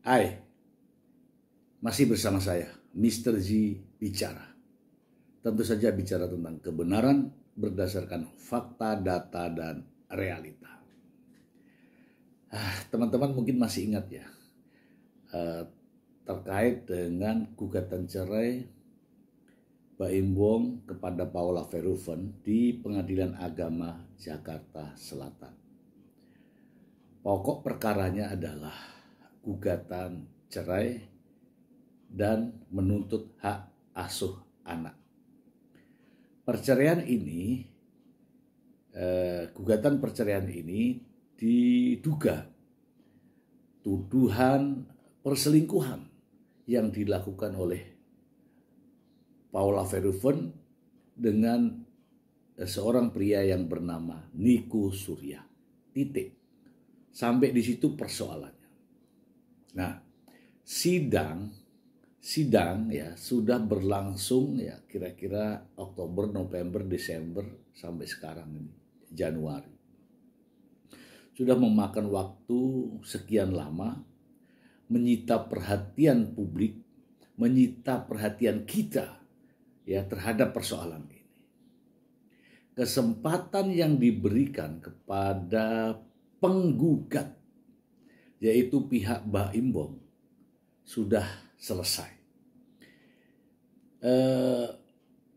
Hai, masih bersama saya, Mr. Z bicara. Tentu saja bicara tentang kebenaran berdasarkan fakta, data, dan realita. Teman-teman mungkin masih ingat ya, terkait dengan gugatan cerai Baim Wong kepada Paula Verhoeven di Pengadilan Agama Jakarta Selatan. Pokok perkaranya adalah gugatan cerai dan menuntut hak asuh anak. Gugatan perceraian ini diduga tuduhan perselingkuhan yang dilakukan oleh Paula Verhoeven dengan seorang pria yang bernama Niko Surya. Titik. Sampai di situ persoalannya. Nah, sidang ya sudah berlangsung ya kira-kira Oktober, November, Desember sampai sekarang ini Januari. Sudah memakan waktu sekian lama, menyita perhatian publik, menyita perhatian kita ya terhadap persoalan ini. Kesempatan yang diberikan kepada penggugat yaitu pihak Baim Wong sudah selesai.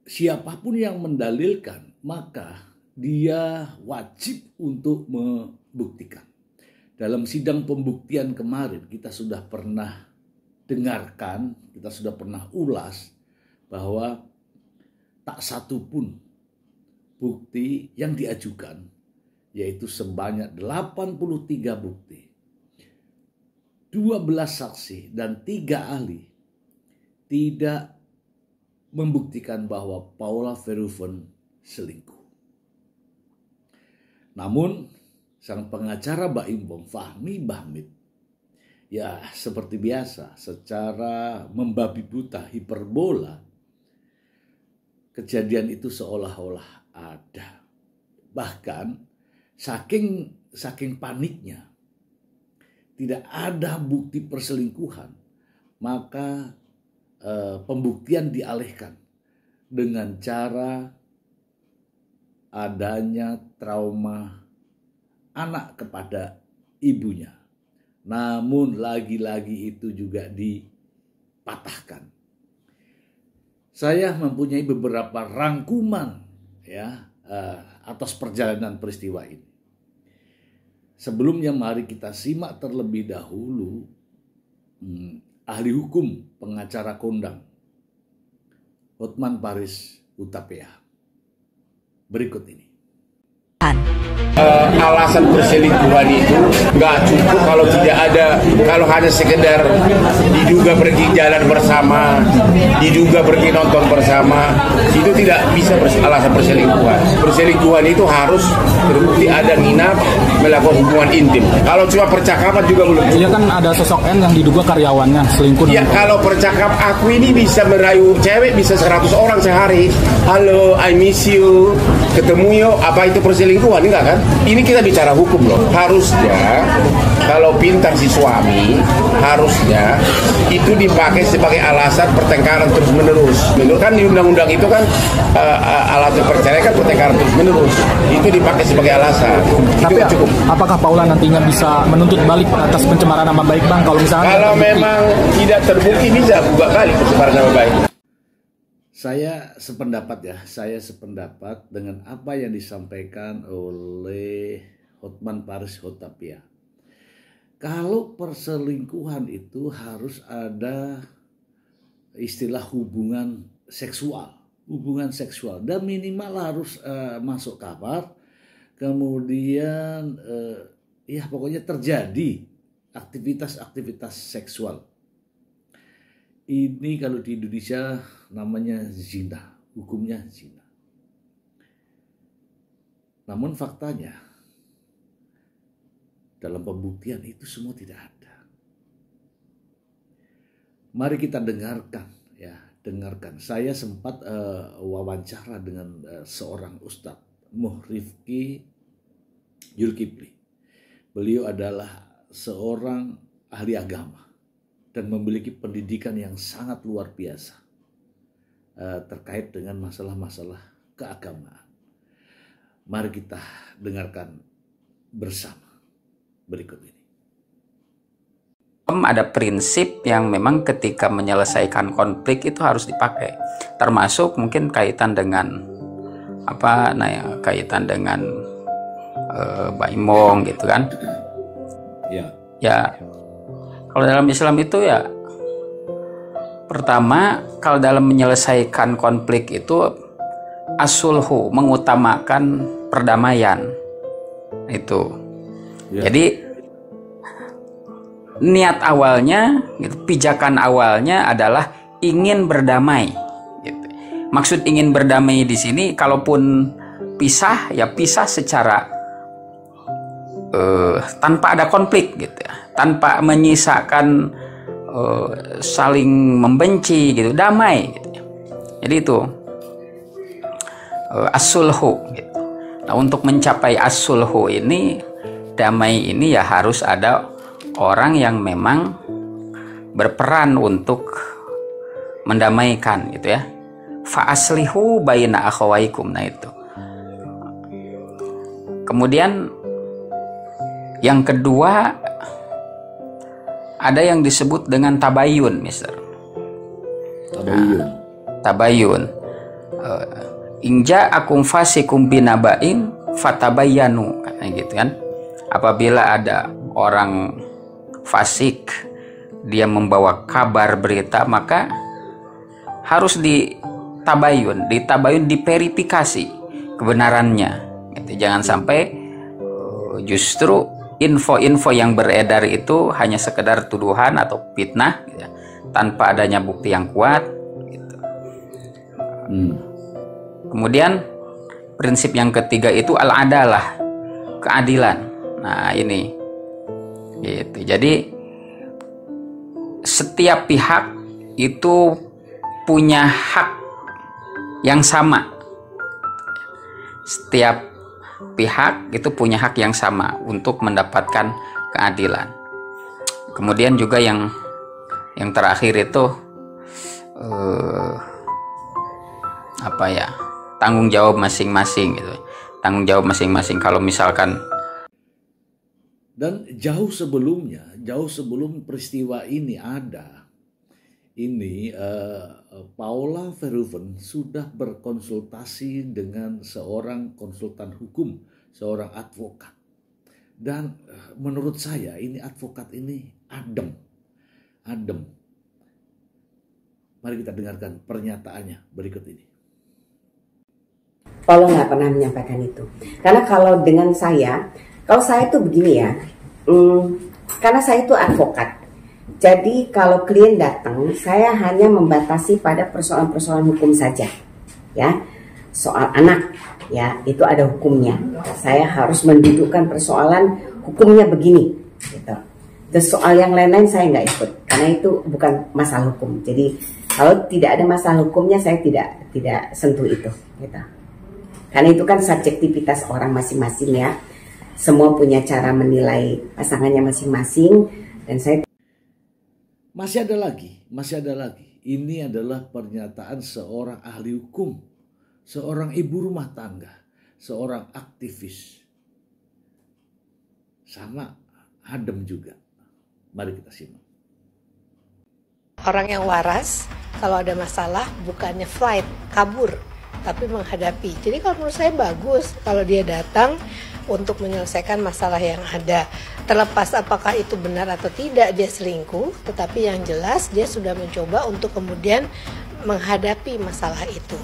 Siapapun yang mendalilkan maka dia wajib untuk membuktikan. Dalam sidang pembuktian kemarin kita sudah pernah dengarkan, kita sudah pernah ulas bahwa tak satu pun bukti yang diajukan, yaitu sebanyak 83 bukti, 12 saksi dan 3 ahli tidak membuktikan bahwa Paula Verhoeven selingkuh. Namun sang pengacara Baim Wong, Fahmi Bahmid, ya seperti biasa secara membabi buta, hiperbola, kejadian itu seolah-olah ada. Bahkan saking paniknya, tidak ada bukti perselingkuhan, maka pembuktian dialihkan dengan cara adanya trauma anak kepada ibunya. Namun lagi-lagi itu juga dipatahkan. Saya mempunyai beberapa rangkuman ya atas perjalanan peristiwa ini. Sebelumnya mari kita simak terlebih dahulu ahli hukum pengacara kondang Hotman Paris Hutapea. Berikut ini. Alasan perselingkuhan itu nggak cukup kalau hanya sekedar diduga pergi jalan bersama, diduga pergi nonton bersama, itu tidak bisa alasan perselingkuhan. Perselingkuhan itu harus terbukti ada niat melakukan hubungan intim. Kalau cuma percakapan juga belum. Iya kan ada sosok N yang diduga karyawannya selingkuh. Ya kalau percakapan aku ini bisa merayu cewek bisa 100 orang sehari. Halo, I miss you, ketemu yuk, apa itu perselingkuhan? Enggak kan? Ini kita bicara hukum loh. Harusnya kalau pintar si suami, harusnya itu dipakai sebagai alasan pertengkaran terus menerus. Menurut kan di undang-undang itu kan alasan perceraian kan pertengkaran terus menerus. Itu dipakai sebagai alasan. Tapi itu cukup. Apakah Paula nantinya bisa menuntut balik atas pencemaran nama baik Bang? Kalau memang tidak terbukti bisa buka balik pencemaran nama baik. Saya sependapat dengan apa yang disampaikan oleh Hotman Paris Hutapea. Kalau perselingkuhan itu harus ada istilah hubungan seksual dan minimal harus masuk kamar, kemudian ya pokoknya terjadi aktivitas seksual. Ini kalau di Indonesia namanya zina, hukumnya zina. Namun faktanya dalam pembuktian itu semua tidak ada. Mari kita dengarkan. Saya sempat wawancara dengan seorang ustadz, Muhrifki Zulkifli. Beliau adalah seorang ahli agama dan memiliki pendidikan yang sangat luar biasa terkait dengan masalah-masalah keagamaan. Mari kita dengarkan bersama berikut ini. Ada prinsip yang memang ketika menyelesaikan konflik itu harus dipakai, termasuk mungkin kaitan dengan kaitan dengan baimong gitu kan. Ya, kalau dalam Islam itu ya, pertama, kalau dalam menyelesaikan konflik itu as-sulhu, mengutamakan perdamaian itu. Jadi niat awalnya, gitu, pijakan awalnya adalah ingin berdamai. Gitu. Maksud ingin berdamai di sini, kalaupun pisah, ya pisah secara tanpa ada konflik, gitu ya, tanpa menyisakan saling membenci, gitu, damai. Gitu. Jadi itu as-sulhu. Gitu. Nah, untuk mencapai as-sulhu ini, damai ini ya harus ada orang yang memang berperan untuk mendamaikan, gitu ya. Fa aslihu baina akhawaikum. Nah itu. Kemudian yang kedua, ada yang disebut dengan tabayun, Mister. Tabayun. Inja akum fasikum binabain fatabayanu, katanya gitu kan. Apabila ada orang fasik, dia membawa kabar berita, maka harus ditabayun, diverifikasi kebenarannya. Gitu. Jangan sampai justru info-info yang beredar itu hanya sekedar tuduhan atau fitnah, gitu, tanpa adanya bukti yang kuat. Gitu. Kemudian prinsip yang ketiga itu al-adalah, keadilan. Nah ini. Gitu. Jadi setiap pihak itu punya hak yang sama. Setiap pihak itu punya hak yang sama untuk mendapatkan keadilan. Kemudian juga yang terakhir itu tanggung jawab masing-masing, gitu. Tanggung jawab masing-masing. Kalau misalkan dan jauh sebelum peristiwa ini ada, Paula Verhoeven sudah berkonsultasi dengan seorang konsultan hukum, seorang advokat. Dan menurut saya ini advokat ini adem. Mari kita dengarkan pernyataannya berikut ini. Paula nggak pernah menyampaikan itu. Karena kalau saya tuh begini ya, karena saya itu advokat. Jadi kalau klien datang, saya hanya membatasi pada persoalan-persoalan hukum saja, ya. Soal anak, ya, itu ada hukumnya. Saya harus mendudukkan persoalan hukumnya begini, gitu. Terus soal yang lain-lain saya nggak ikut, karena itu bukan masalah hukum. Jadi kalau tidak ada masalah hukumnya, saya tidak sentuh itu, gitu. Karena itu kan subjektivitas orang masing-masing, ya. Semua punya cara menilai pasangannya masing-masing, dan saya masih ada lagi. Ini adalah pernyataan seorang ahli hukum, seorang ibu rumah tangga, seorang aktivis. Sama adem juga. Mari kita simak. Orang yang waras, kalau ada masalah bukannya flight, kabur, tapi menghadapi. Jadi kalau menurut saya bagus kalau dia datang untuk menyelesaikan masalah yang ada. Terlepas apakah itu benar atau tidak dia selingkuh, tetapi yang jelas dia sudah mencoba untuk kemudian menghadapi masalah itu.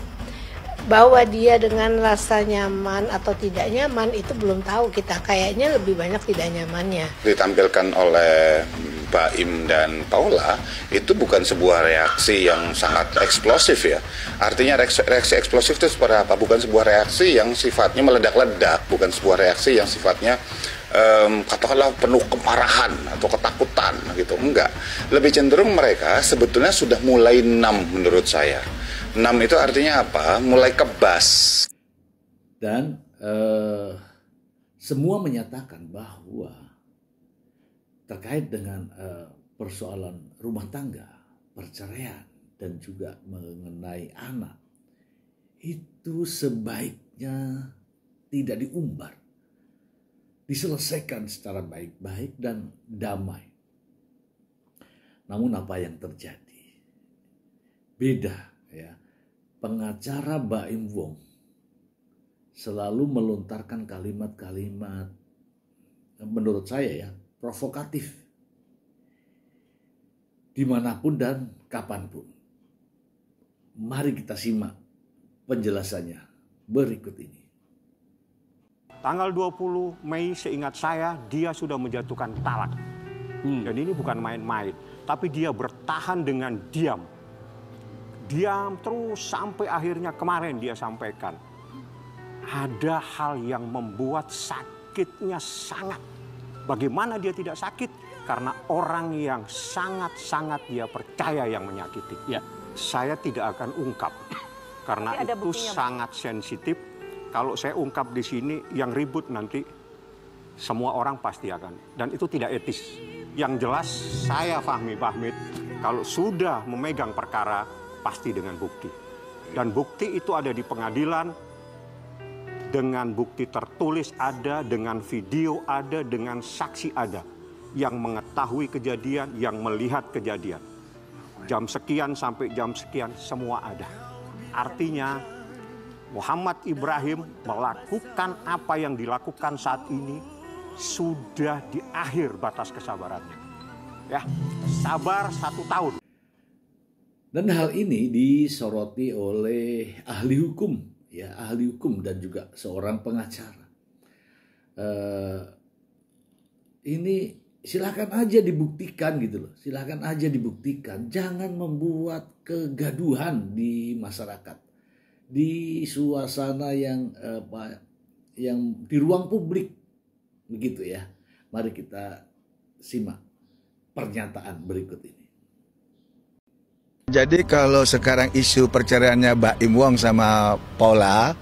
Bahwa dia dengan rasa nyaman atau tidak nyaman itu belum tahu kita, kayaknya lebih banyak tidak nyamannya. Ditampilkan oleh Baim dan Paula itu bukan sebuah reaksi yang sangat eksplosif ya. Artinya reaksi eksplosif itu seperti apa? Bukan sebuah reaksi yang sifatnya meledak-ledak, bukan sebuah reaksi yang sifatnya katakanlah penuh kemarahan atau ketakutan gitu. Enggak. Lebih cenderung mereka sebetulnya sudah mulai numb menurut saya. Numb itu artinya apa? Mulai kebas. Dan semua menyatakan bahwa terkait dengan persoalan rumah tangga, perceraian, dan juga mengenai anak, itu sebaiknya tidak diumbar, diselesaikan secara baik-baik dan damai. Namun apa yang terjadi? Beda ya. Pengacara Baim Wong selalu melontarkan kalimat-kalimat menurut saya ya provokatif dimanapun dan kapanpun. Mari kita simak penjelasannya berikut ini. Tanggal 20 Mei seingat saya dia sudah menjatuhkan talak. Dan ini bukan main-main, tapi dia bertahan dengan diam. Diam terus sampai akhirnya kemarin dia sampaikan. Ada hal yang membuat sakitnya sangat. Bagaimana dia tidak sakit? Karena orang yang sangat-sangat dia percaya yang menyakiti. Ya. Saya tidak akan ungkap. Karena itu sangat sensitif. Kalau saya ungkap di sini, yang ribut nanti semua orang pasti akan. Dan itu tidak etis. Yang jelas saya Fahmi Bahmid, kalau sudah memegang perkara, pasti dengan bukti. Dan bukti itu ada di pengadilan, dengan bukti tertulis ada, dengan video ada, dengan saksi ada. Yang mengetahui kejadian, yang melihat kejadian. Jam sekian sampai jam sekian, semua ada. Artinya, Muhammad Ibrahim melakukan apa yang dilakukan saat ini sudah di akhir batas kesabarannya. Ya, sabar 1 tahun. Dan hal ini disoroti oleh ahli hukum, ya ahli hukum dan juga seorang pengacara. Ini silakan aja dibuktikan gitu loh, silakan aja dibuktikan. Jangan membuat kegaduhan di masyarakat, di suasana yang di ruang publik, begitu ya. Mari kita simak pernyataan berikut ini. Jadi kalau sekarang isu perceraiannya Baim Wong sama Paula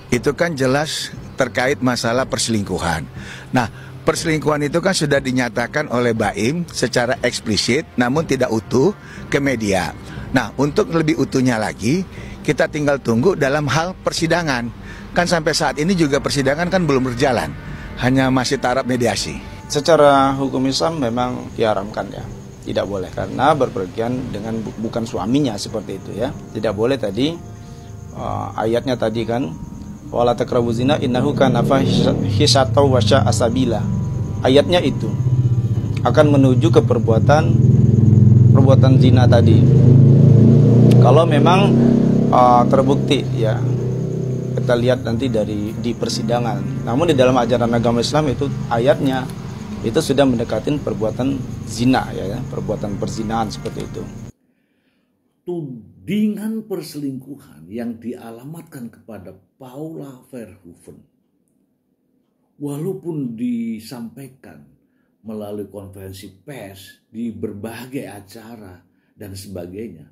itu kan jelas terkait masalah perselingkuhan. Nah, perselingkuhan itu kan sudah dinyatakan oleh Baim secara eksplisit namun tidak utuh ke media. Nah, untuk lebih utuhnya lagi kita tinggal tunggu dalam hal persidangan. Kan sampai saat ini juga persidangan kan belum berjalan, hanya masih taraf mediasi. Secara hukum Islam memang diharamkan ya, tidak boleh karena berpergian dengan bukan suaminya seperti itu ya. Tidak boleh tadi ayatnya tadi kan wala taqrabu zina innahu kana fahisatan wa sya'a sabila. Ayatnya itu akan menuju ke perbuatan zina tadi. Kalau memang terbukti ya, kita lihat nanti di persidangan. Namun di dalam ajaran agama Islam itu ayatnya itu sudah mendekatin perbuatan zina ya, perbuatan perzinahan seperti itu. Tudingan perselingkuhan yang dialamatkan kepada Paula Verhoeven, walaupun disampaikan melalui konferensi pers di berbagai acara dan sebagainya,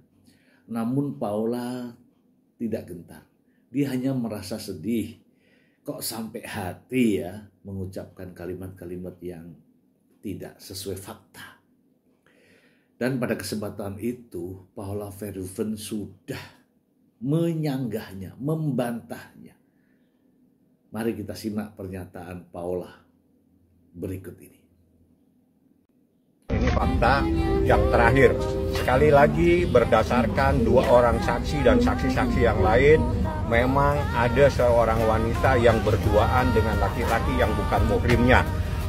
namun Paula tidak gentar. Dia hanya merasa sedih. Kok sampai hati ya mengucapkan kalimat-kalimat yang tidak sesuai fakta. Dan pada kesempatan itu Paula Verhoeven sudah menyanggahnya, membantahnya. Mari kita simak pernyataan Paula berikut ini. Ini fakta yang terakhir. Sekali lagi berdasarkan 2 orang saksi dan saksi-saksi yang lain, memang ada seorang wanita yang berduaan dengan laki-laki yang bukan muhrimnya.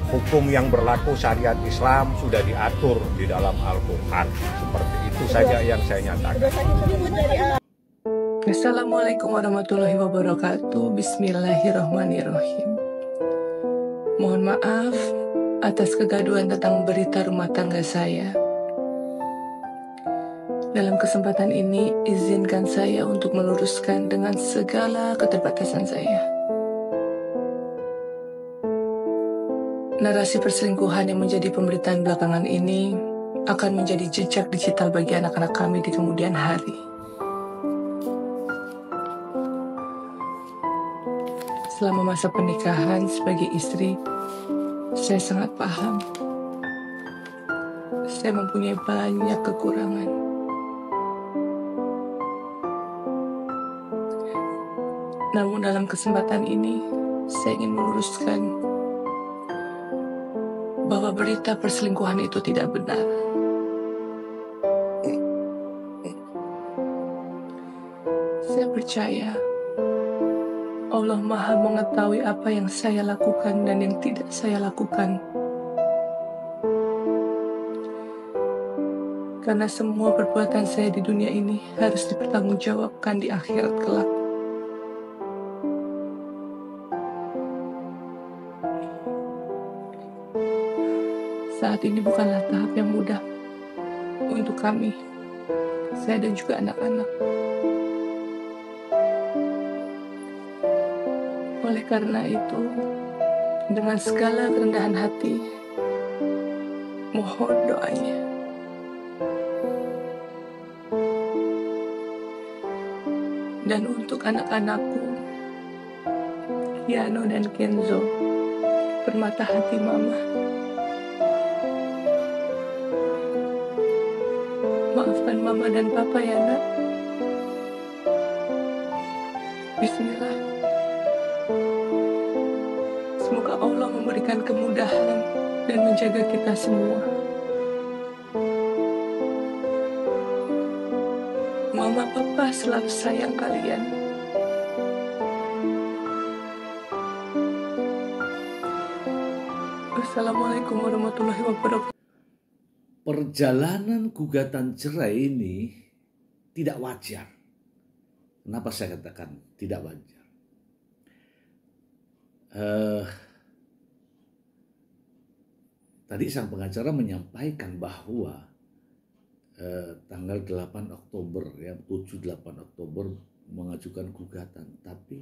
Hukum yang berlaku syariat Islam sudah diatur di dalam Al-Quran. Seperti itu saja yang saya nyatakan. Assalamualaikum warahmatullahi wabarakatuh. Bismillahirrahmanirrahim. Mohon maaf atas kegaduhan tentang berita rumah tangga saya. Dalam kesempatan ini, izinkan saya untuk meluruskan dengan segala keterbatasan saya. Narasi perselingkuhan yang menjadi pemberitaan belakangan ini akan menjadi jejak digital bagi anak-anak kami di kemudian hari. Selama masa pernikahan sebagai istri, saya sangat paham. saya mempunyai banyak kekurangan. Namun dalam kesempatan ini, saya ingin meluruskan bahwa berita perselingkuhan itu tidak benar. Saya percaya Allah Maha mengetahui apa yang saya lakukan dan yang tidak saya lakukan. Karena semua perbuatan saya di dunia ini harus dipertanggungjawabkan di akhirat kelak. Saat ini bukanlah tahap yang mudah untuk kami, saya dan juga anak-anak. Oleh karena itu, dengan segala kerendahan hati, mohon doanya. Dan untuk anak-anakku, Kiano dan Kenzo, permata hati Mama, maafkan Mama dan Papa ya nak. Bismillah. Semoga Allah memberikan kemudahan dan menjaga kita semua. Mama Papa selalu sayang kalian. Wassalamualaikum warahmatullahi wabarakatuh. Perjalanan gugatan cerai ini tidak wajar. Kenapa saya katakan tidak wajar? Tadi sang pengacara menyampaikan bahwa tanggal 8 Oktober, ya 7-8 Oktober mengajukan gugatan, tapi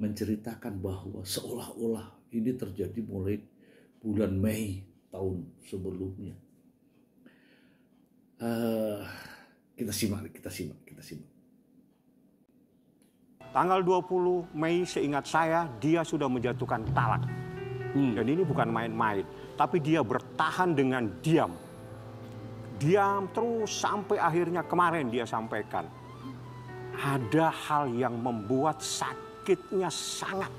menceritakan bahwa seolah-olah ini terjadi mulai bulan Mei tahun sebelumnya. Kita simak. Tanggal 20 Mei seingat saya dia sudah menjatuhkan talak. Dan ini bukan main-main, tapi dia bertahan dengan diam. Diam terus sampai akhirnya kemarin dia sampaikan. Ada hal yang membuat sakitnya sangat.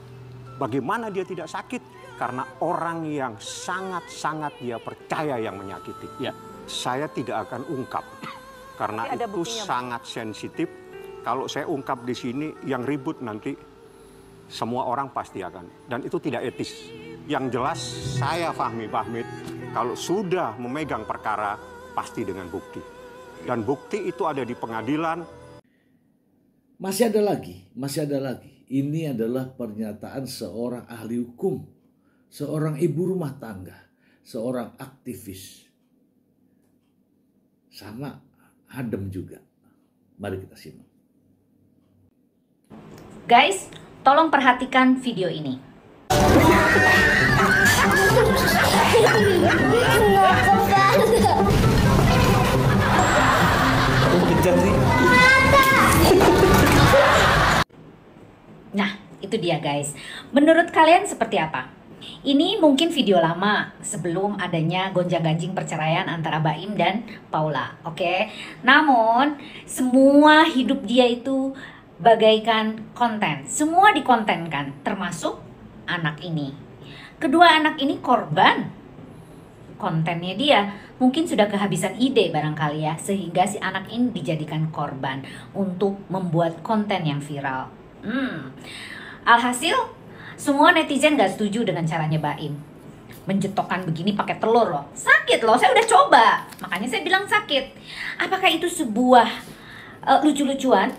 Bagaimana dia tidak sakit? Karena orang yang sangat-sangat dia percaya yang menyakiti. Ya. Saya tidak akan ungkap karena itu sangat sensitif. Kalau saya ungkap di sini yang ribut nanti semua orang pasti akan, dan itu tidak etis. Yang jelas saya Fahmi Fahmid kalau sudah memegang perkara pasti dengan bukti, dan bukti itu ada di pengadilan. Masih ada lagi. Ini adalah pernyataan seorang ahli hukum, seorang ibu rumah tangga, seorang aktivis. Sama adem juga. Mari kita simak. Guys, tolong perhatikan video ini. Nah, itu dia guys. Menurut kalian seperti apa? Ini mungkin video lama sebelum adanya gonjang-ganjing perceraian antara Baim dan Paula, oke? Namun semua hidup dia itu bagaikan konten, semua dikontenkan, termasuk anak ini. Kedua anak ini korban kontennya dia. Mungkin sudah kehabisan ide barangkali ya, sehingga si anak ini dijadikan korban untuk membuat konten yang viral. Alhasil semua netizen gak setuju dengan caranya Baim. Menjetokkan begini pakai telur loh. Sakit loh, saya udah coba. Makanya saya bilang sakit. Apakah itu sebuah lucu-lucuan?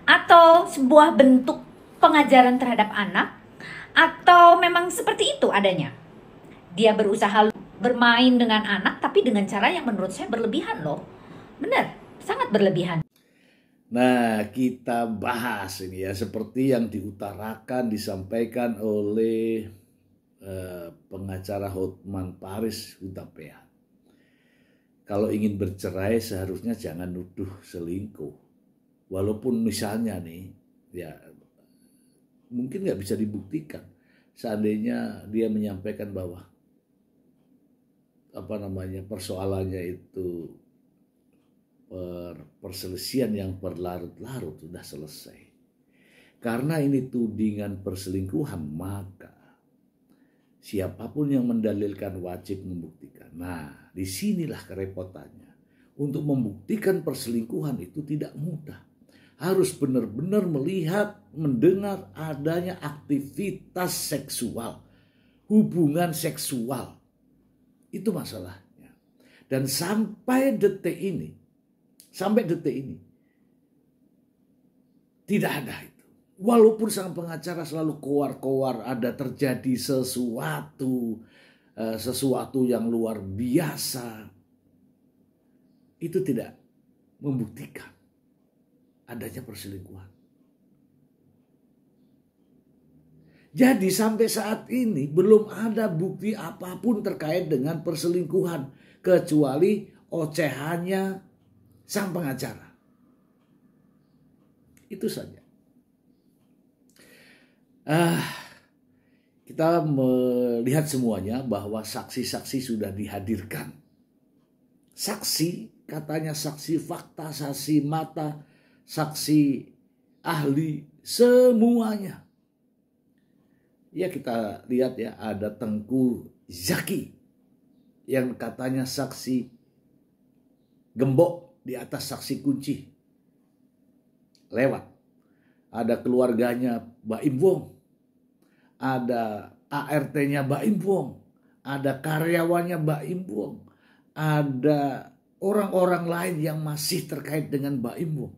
Atau sebuah bentuk pengajaran terhadap anak? Atau memang seperti itu adanya? Dia berusaha bermain dengan anak tapi dengan cara yang menurut saya berlebihan loh. Benar, sangat berlebihan. Nah, kita bahas ini ya, seperti yang diutarakan, disampaikan oleh pengacara Hotman Paris Hutapea. Kalau ingin bercerai seharusnya jangan nuduh selingkuh. Walaupun misalnya nih, ya mungkin nggak bisa dibuktikan. Seandainya dia menyampaikan bahwa persoalannya itu perselisihan yang berlarut-larut sudah selesai. Karena ini tudingan perselingkuhan, maka siapapun yang mendalilkan wajib membuktikan. Nah, disinilah kerepotannya. Untuk membuktikan perselingkuhan itu tidak mudah. Harus benar-benar melihat, mendengar adanya aktivitas seksual, hubungan seksual. Itu masalahnya. Dan sampai detik ini, tidak ada itu. Walaupun sang pengacara selalu kowar-kowar ada terjadi sesuatu yang luar biasa, itu tidak membuktikan adanya perselingkuhan. Jadi sampai saat ini belum ada bukti apapun terkait dengan perselingkuhan kecuali ocehannya sang pengacara. Itu saja. Kita melihat semuanya bahwa saksi-saksi sudah dihadirkan. Saksi, katanya saksi fakta, saksi mata, saksi ahli, semuanya. Ya kita lihat ya, ada Tengku Zaki yang katanya saksi gembok di atas saksi kunci. Lewat. Ada keluarganya Baim Wong. Ada ART-nya Baim Wong. Ada karyawannya Baim Wong. Ada orang-orang lain yang masih terkait dengan Baim Wong.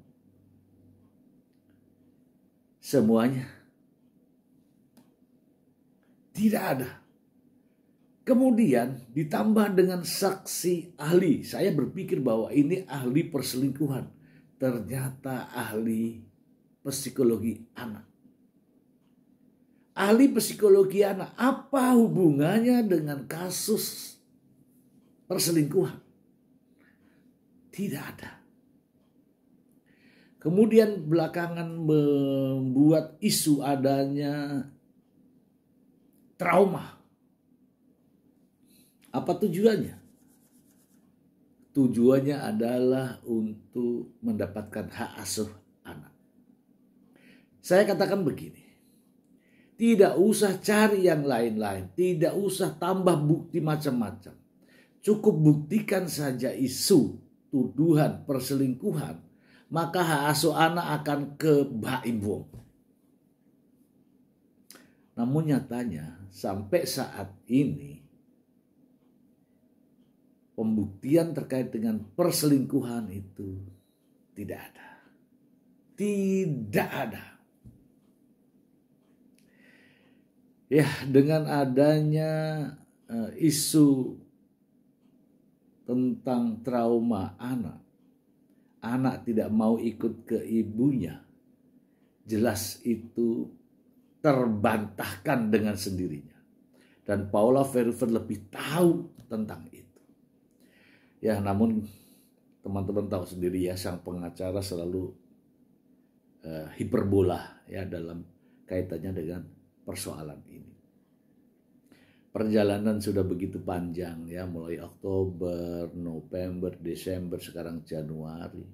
Semuanya tidak ada. Kemudian ditambah dengan saksi ahli. Saya berpikir bahwa ini ahli perselingkuhan. Ternyata ahli psikologi anak. Ahli psikologi anak, apa hubungannya dengan kasus perselingkuhan? Tidak ada. Kemudian belakangan membuat isu adanya trauma. Apa tujuannya? Tujuannya adalah untuk mendapatkan hak asuh anak. Saya katakan begini. Tidak usah cari yang lain-lain. Tidak usah tambah bukti macam-macam. Cukup buktikan saja isu tuduhan perselingkuhan. Maka hak asuh anak akan ke Baim Wong. Namun nyatanya sampai saat ini pembuktian terkait dengan perselingkuhan itu tidak ada. Tidak ada. Ya, dengan adanya isu tentang trauma anak tidak mau ikut ke ibunya, jelas itu terbantahkan dengan sendirinya. Dan Paula Verhoeven lebih tahu tentang itu. Ya, namun teman-teman tahu sendiri ya, sang pengacara selalu hiperbola ya dalam kaitannya dengan persoalan ini. Perjalanan sudah begitu panjang ya, mulai Oktober, November, Desember, sekarang Januari.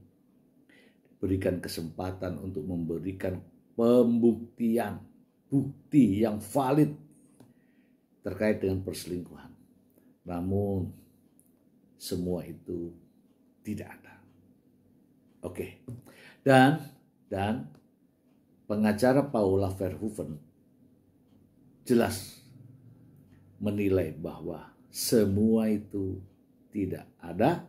Berikan kesempatan untuk memberikan pembuktian, bukti yang valid terkait dengan perselingkuhan. Namun semua itu tidak ada. Oke. Dan pengacara Paula Verhoeven jelas menilai bahwa semua itu tidak ada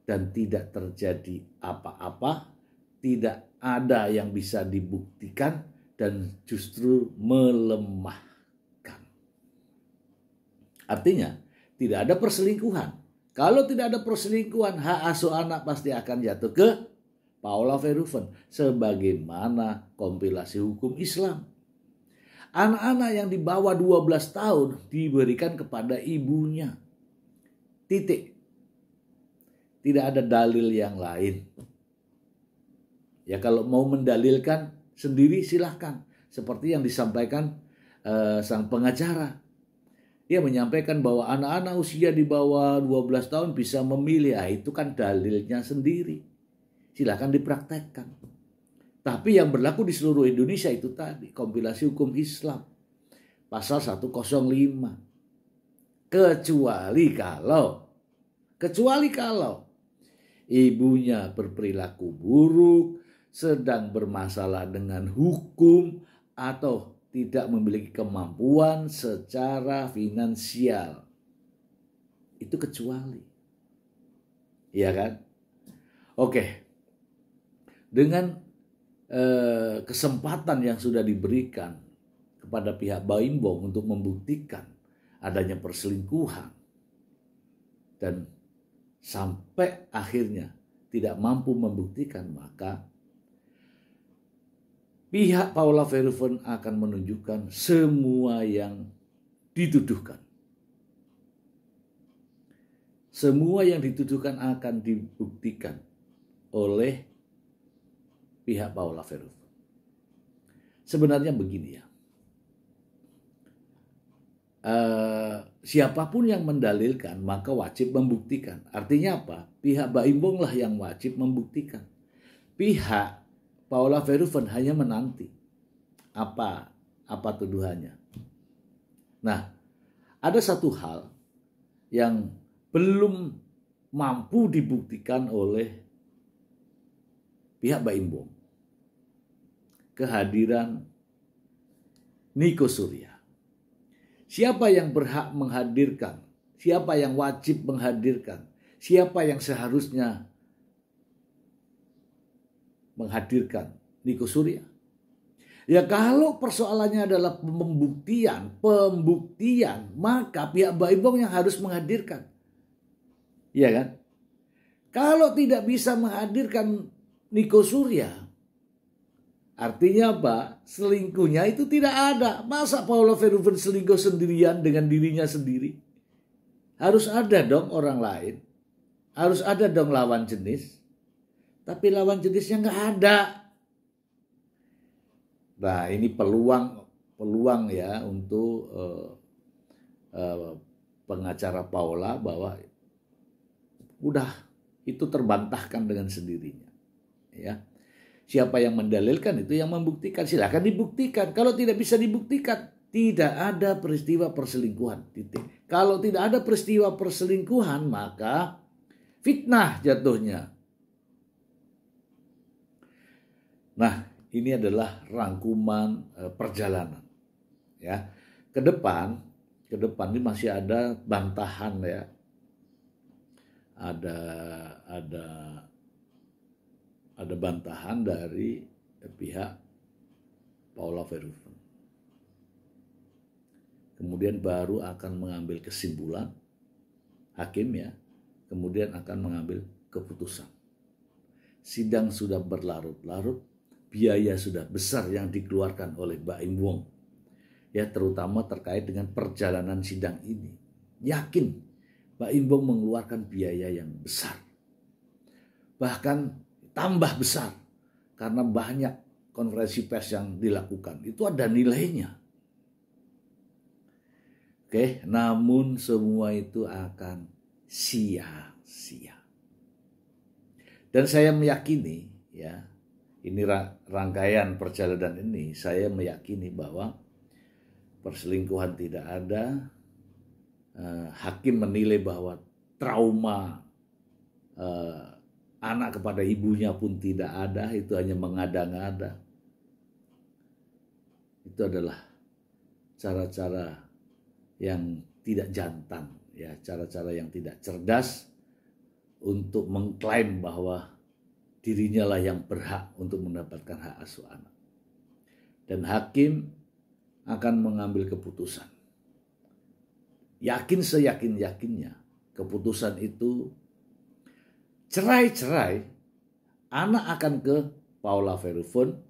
dan tidak terjadi apa-apa, tidak ada yang bisa dibuktikan dan justru melemahkan. Artinya tidak ada perselingkuhan. Kalau tidak ada perselingkuhan, hak asuh anak pasti akan jatuh ke Paula Verhoeven sebagaimana kompilasi hukum Islam. Anak-anak yang di bawah 12 tahun diberikan kepada ibunya. Titik. Tidak ada dalil yang lain. Ya kalau mau mendalilkan sendiri silahkan. Seperti yang disampaikan sang pengacara. Dia menyampaikan bahwa anak-anak usia di bawah 12 tahun bisa memilih. Itu kan dalilnya sendiri. Silakan dipraktekkan. Tapi yang berlaku di seluruh Indonesia itu tadi, kompilasi hukum Islam. Pasal 105. Kecuali kalau ibunya berperilaku buruk, sedang bermasalah dengan hukum, atau tidak memiliki kemampuan secara finansial. Itu kecuali. Iya kan? Oke. Dengan kesempatan yang sudah diberikan kepada pihak Baim Wong untuk membuktikan adanya perselingkuhan, dan sampai akhirnya tidak mampu membuktikan, maka pihak Paula Verhoeven akan menunjukkan semua yang dituduhkan. Semua yang dituduhkan akan dibuktikan oleh pihak Paula Verhoeven. Sebenarnya begini ya. Siapapun yang mendalilkan maka wajib membuktikan. Artinya apa? Pihak Baim Wong lah yang wajib membuktikan. Pihak Paula Verhoeven hanya menanti apa tuduhannya. Nah, ada satu hal yang belum mampu dibuktikan oleh pihak Baim Wong. Kehadiran Nico Surya. Siapa yang berhak menghadirkan? Siapa yang wajib menghadirkan? Siapa yang seharusnya menghadirkan Nico Surya? Ya kalau persoalannya adalah pembuktian, maka pihak Baim Wong yang harus menghadirkan. Iya kan? Kalau tidak bisa menghadirkan Nico Surya, artinya apa? Selingkuhnya itu tidak ada. Masa Paula Verhoeven selingkuh sendirian dengan dirinya sendiri? Harus ada dong orang lain. Harus ada dong lawan jenis. Tapi lawan jenisnya nggak ada. Nah ini peluang ya untuk pengacara Paula bahwa udah itu terbantahkan dengan sendirinya. Ya. Siapa yang mendalilkan itu yang membuktikan. Silakan dibuktikan. Kalau tidak bisa dibuktikan, tidak ada peristiwa perselingkuhan. Titik. Kalau tidak ada peristiwa perselingkuhan, maka fitnah jatuhnya. Nah, ini adalah rangkuman perjalanan. Ya, ke depan ini masih ada bantahan ya. Ada bantahan dari pihak Paula Verhoeven. Kemudian baru akan mengambil kesimpulan hakim ya. Kemudian akan mengambil keputusan. Sidang sudah berlarut-larut, biaya sudah besar yang dikeluarkan oleh Baim Wong. Ya terutama terkait dengan perjalanan sidang ini. Yakin Baim Wong mengeluarkan biaya yang besar. Bahkan tambah besar karena banyak konferensi pers yang dilakukan. Itu ada nilainya. Oke, namun semua itu akan sia-sia. Dan saya meyakini ya, ini rangkaian perjalanan ini, saya meyakini bahwa perselingkuhan tidak ada. Hakim menilai bahwa trauma anak kepada ibunya pun tidak ada, itu hanya mengada-ngada. Itu adalah cara-cara yang tidak jantan, ya, cara-cara yang tidak cerdas untuk mengklaim bahwa dirinya lah yang berhak untuk mendapatkan hak asuh anak. Dan hakim akan mengambil keputusan. Yakin seyakin-yakinnya keputusan itu cerai-cerai, anak akan ke Paula Verhoeven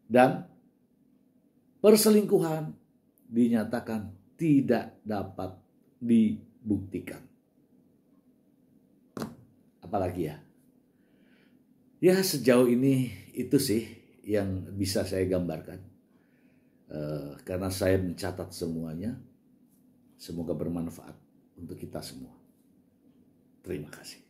dan perselingkuhan dinyatakan tidak dapat dibuktikan. Apalagi ya? Ya sejauh ini itu sih yang bisa saya gambarkan. Karena saya mencatat semuanya. Semoga bermanfaat untuk kita semua. Terima kasih.